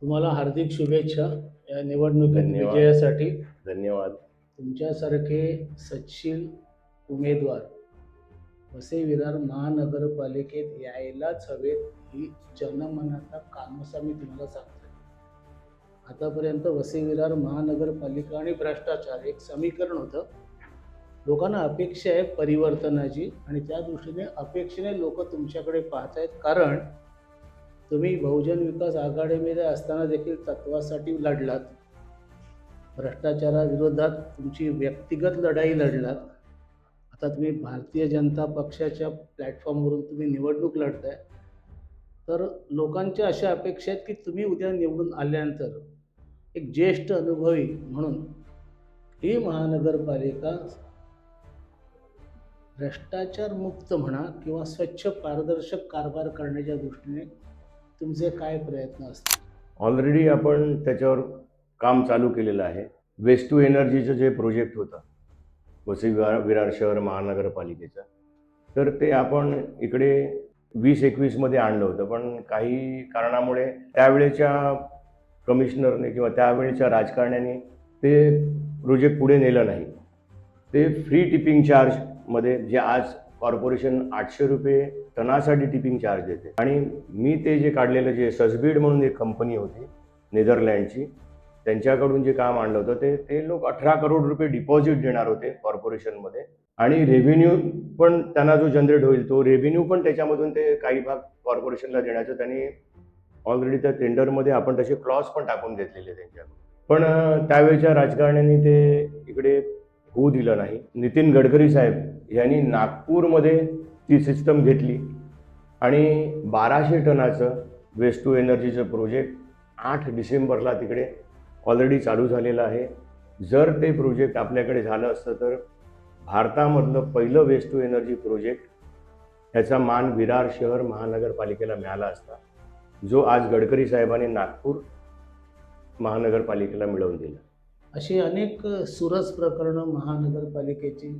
तुम्हाला हार्दिक शुभेच्छा या निवडणुकीत धन्यवाद. विजयासाठी. धन्यवाद. तुमच्यासारखे सच्शील उमेदवार वसई विरार महानगरपालिकेत यायलाच हवेत ही जनमनाचा कानोसा मी तुम्हाला सांगतो. आतापर्यंत वसई विरार महानगरपालिका आणि भ्रष्टाचार एक समीकरण होतं. लोकांना अपेक्षा आहे परिवर्तनाची आणि त्या दृष्टीने अपेक्षेने लोक तुमच्याकडे पाहत आहेत, कारण तुम्ही बहुजन विकास आघाडीमध्ये असताना देखील तत्वासाठी लढलात, भ्रष्टाचाराविरोधात तुमची व्यक्तिगत लढाई लढलात. आता तुम्ही भारतीय जनता पक्षाच्या प्लॅटफॉर्मवरून तुम्ही निवडणूक लढताय. तर लोकांच्या अशा अपेक्षा आहेत की तुम्ही उद्या निवडून आल्यानंतर एक ज्येष्ठ अनुभवी म्हणून ही महानगरपालिका भ्रष्टाचार मुक्त म्हणा किंवा स्वच्छ पारदर्शक कारभार करण्याच्या दृष्टीने तुमचे काय प्रयत्न असतील? ऑलरेडी आपण त्याच्यावर काम चालू केलेलं आहे. वेस्ट टू एनर्जीचं जे प्रोजेक्ट होतं वसई विरार शहर महानगरपालिकेचं, तर ते आपण इकडे 2021मध्ये आणलं होतं. पण काही कारणामुळे त्यावेळेच्या कमिशनरने किंवा त्यावेळेच्या राजकारण्याने ते प्रोजेक्ट पुढे नेलं नाही. ते फ्री टिपिंग चार्जमध्ये जे आज कॉर्पोरेशन 800 रुपये टनासाठी टिपिंग चार्ज देते, आणि मी ते जे काढलेलं जे ससबीड म्हणून एक कंपनी होती नेदरलँडची, त्यांच्याकडून जे काम आणलं होतं ते लोक 18 करोड रुपये डिपॉझिट देणार होते कॉर्पोरेशनमध्ये, आणि रेव्हेन्यू पण त्यांना जो जनरेट होईल तो रेव्हेन्यू पण त्याच्यामधून ते काही भाग कॉर्पोरेशनला देण्याचं त्यांनी ऑलरेडी त्या टेंडरमध्ये आपण तसे क्लॉज पण टाकून घेतलेले त्यांच्याकडून. पण त्यावेळेच्या राजकारण्यांनी ते इकडे होऊ दिलं नाही. नितीन गडकरी साहेब यांनी नागपूरमध्ये ती सिस्टम घेतली आणि 1200 टनाचं वेस्ट टू एनर्जीचं प्रोजेक्ट 8 डिसेंबरला तिकडे ऑलरेडी चालू झालेलं आहे. जर ते प्रोजेक्ट आपल्याकडे झालं असतं तर भारतामधलं पहिलं वेस्ट टू एनर्जी प्रोजेक्ट ह्याचा मान विरार शहर महानगरपालिकेला मिळाला असता, जो आज गडकरी साहेबांनी नागपूर महानगरपालिकेला मिळवून दिला. अशी अनेक सुरस प्रकरणं महानगरपालिकेची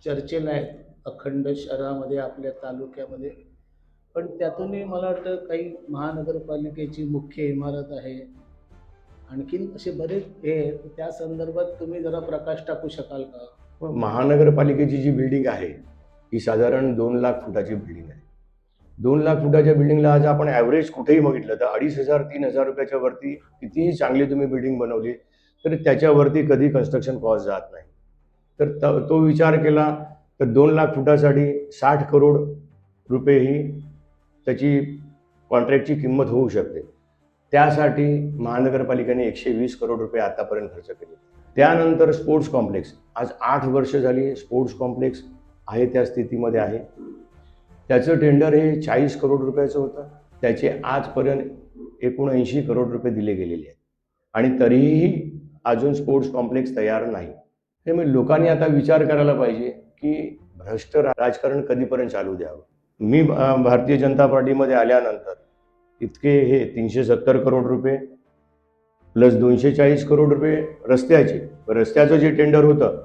चर्चेला आहेत अखंड शहरामध्ये, आपल्या तालुक्यामध्ये. पण त्यातूनही मला वाटतं काही महानगरपालिकेची मुख्य इमारत आहे, आणखीन असे बरेच हे, त्या संदर्भात तुम्ही जरा प्रकाश टाकू शकाल का? महानगरपालिकेची जी बिल्डिंग आहे ही साधारण 2 लाख फुटाची बिल्डिंग आहे. 2 लाख फुटाच्या बिल्डिंगला आज आपण ॲव्हरेज कुठेही बघितलं तर 2,500-3,000 रुपयाच्या वरती कितीही चांगली तुम्ही बिल्डिंग बनवली तर त्याच्यावरती कधी कन्स्ट्रक्शन कॉस्ट जात नाही. तर तो विचार केला तर 2 लाख फुटासाठी 60 करोड रुपये ही त्याची कॉन्ट्रॅक्टची किंमत होऊ शकते. त्यासाठी महानगरपालिकेने 120 करोड रुपये आतापर्यंत खर्च केले. त्यानंतर स्पोर्ट्स कॉम्प्लेक्स, आज 8 वर्ष झाली स्पोर्ट्स कॉम्प्लेक्स आहे त्या स्थितीमध्ये आहे. त्याचं टेंडर हे 40 करोड रुपयाचं होतं. त्याचे आजपर्यंत 79 करोड रुपये दिले गेलेले आहेत आणि तरीही अजून स्पोर्ट्स कॉम्प्लेक्स तयार नाही. त्यामुळे लोकांनी आता विचार करायला पाहिजे की भ्रष्ट राजकारण कधीपर्यंत चालू द्यावं. मी भारतीय जनता पार्टीमध्ये आल्यानंतर इतके हे 370 करोड रुपये प्लस 240 करोड रुपये रस्त्याचं जे टेंडर होतं,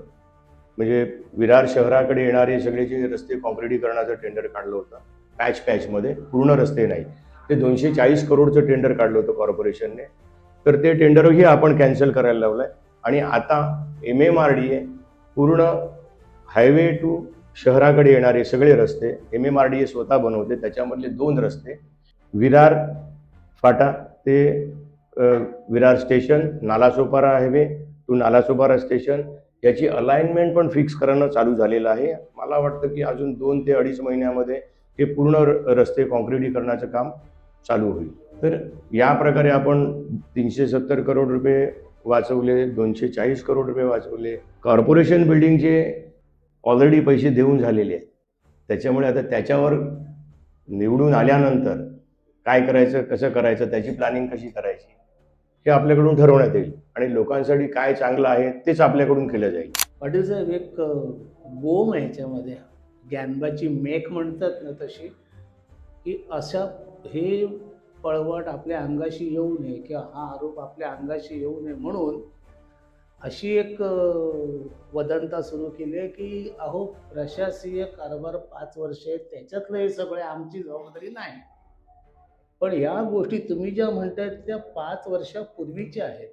म्हणजे विरार शहराकडे येणारे सगळे जे रस्ते कॉन्क्रिटीकरणाचं टेंडर काढलं होतं पॅचमध्ये, पूर्ण रस्ते नाही, ते 240 करोडचं टेंडर काढलं होतं कॉर्पोरेशनने. तर ते टेंडरही आपण कॅन्सल करायला लावलं आहे आणि आता MMRDA पूर्ण हायवे टू शहराकडे येणारे सगळे रस्ते MMRDA स्वतः बनवते. त्याच्यामधले 2 रस्ते विरार फाटा ते Virar station, Nalasopara highway to Nalasopara station, याची अलाइनमेंट पण फिक्स करणं चालू झालेलं आहे. मला वाटतं की अजून 2 ते 2.5 महिन्यामध्ये हे पूर्ण रस्ते कॉन्क्रिटीकरणाचं काम चालू होईल. तर या प्रकारे आपण 370 करोड रुपये वाचवले, 240 करोड रुपये वाचवले. कॉर्पोरेशन बिल्डिंगचे ऑलरेडी पैसे देऊन झालेले आहेत. त्याच्यामुळे आता त्याच्यावर निवडून आल्यानंतर काय करायचं, कसं करायचं, त्याची प्लॅनिंग कशी करायची हे आपल्याकडून ठरवण्यात येईल आणि लोकांसाठी काय चांगलं आहे तेच आपल्याकडून केलं जाईल. पाटील साहेब, एक बोम आहे याच्यामध्ये, गॅनबाची मेक म्हणतात ना तशी, की अशा हे पळवाट आपल्या अंगाशी येऊ नये किंवा हा आरोप आपल्या अंगाशी येऊ नये म्हणून अशी एक वदंता सुरू केली आहे की अहो प्रशासकीय कारभार 5 वर्ष आहेत, त्याच्यातलं हे सगळे आमची जबाबदारी नाही. पण या गोष्टी तुम्ही ज्या म्हणतायत त्या 5 वर्षापूर्वीच्या आहेत.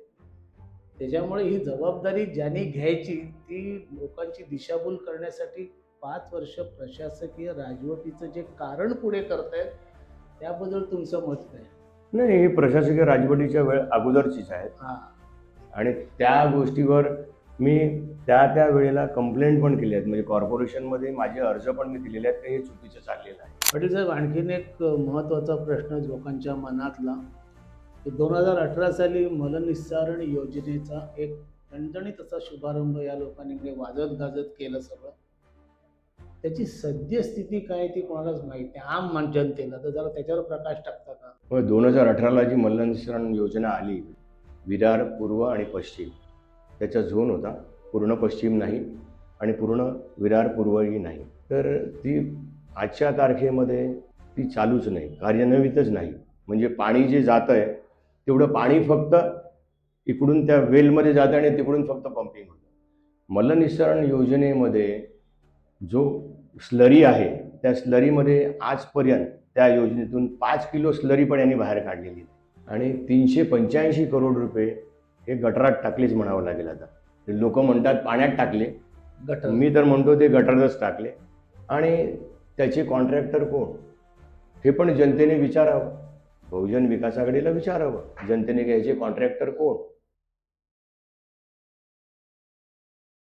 त्याच्यामुळे ही जबाबदारी ज्यांनी घ्यायची ती लोकांची दिशाभूल करण्यासाठी 5 वर्ष प्रशासकीय राजवटीचं जे कारण पुढे करतायत त्याबद्दल तुमचं मत काय? नाही, ही प्रशासकीय राजवटीच्या वेळ अगोदरचीच आहे हा. आणि त्या गोष्टीवर मी त्या वेळेला कंप्लेंट पण केली आहेत. म्हणजे कॉर्पोरेशनमध्ये माझे अर्ज पण मी दिलेले आहेत की हे चुकीचं चाललेलं आहे. पाटील साहेब, आणखीन एक महत्त्वाचा प्रश्न लोकांच्या मनातला की 2018 साली मलनिस्सारण योजनेचा एक दणदणीत असा शुभारंभ या लोकांनी म्हणजे वाजत गाजत केलं सगळं. त्याची सद्यस्थिती काय ती कोणालाच माहीत नाही, आम जनतेला. तर जरा त्याच्यावर प्रकाश टाकता का? मग 2018ला जी मलनिस्सारण योजना आली, विरार पूर्व आणि पश्चिम त्याचा झोन होता. पूर्ण पश्चिम नाही आणि पूर्ण विरार पूर्वही नाही. तर ती आजच्या तारखेमध्ये ती चालूच नाही, कार्यान्वितच नाही. म्हणजे पाणी जे जातं आहे तेवढं पाणी फक्त इकडून त्या वेलमध्ये जातं आणि तिकडून फक्त पंपिंग होतं. मलनिस्सारण योजनेमध्ये जो स्लरी आहे त्या स्लरीमध्ये आजपर्यंत त्या योजनेतून 5 किलो स्लरी पण यांनी बाहेर काढलेली नाही. आणि 385 करोड रुपये हे गटारात टाकलेच म्हणावं लागेल. आता ते लोक म्हणतात पाण्यात टाकले, गटर. मी तर म्हणतो ते गटारातच टाकले. आणि त्याचे कॉन्ट्रॅक्टर कोण हे पण जनतेने विचारावं. बहुजन विकास आघाडीला विचारावं जनतेने की याचे कॉन्ट्रॅक्टर कोण.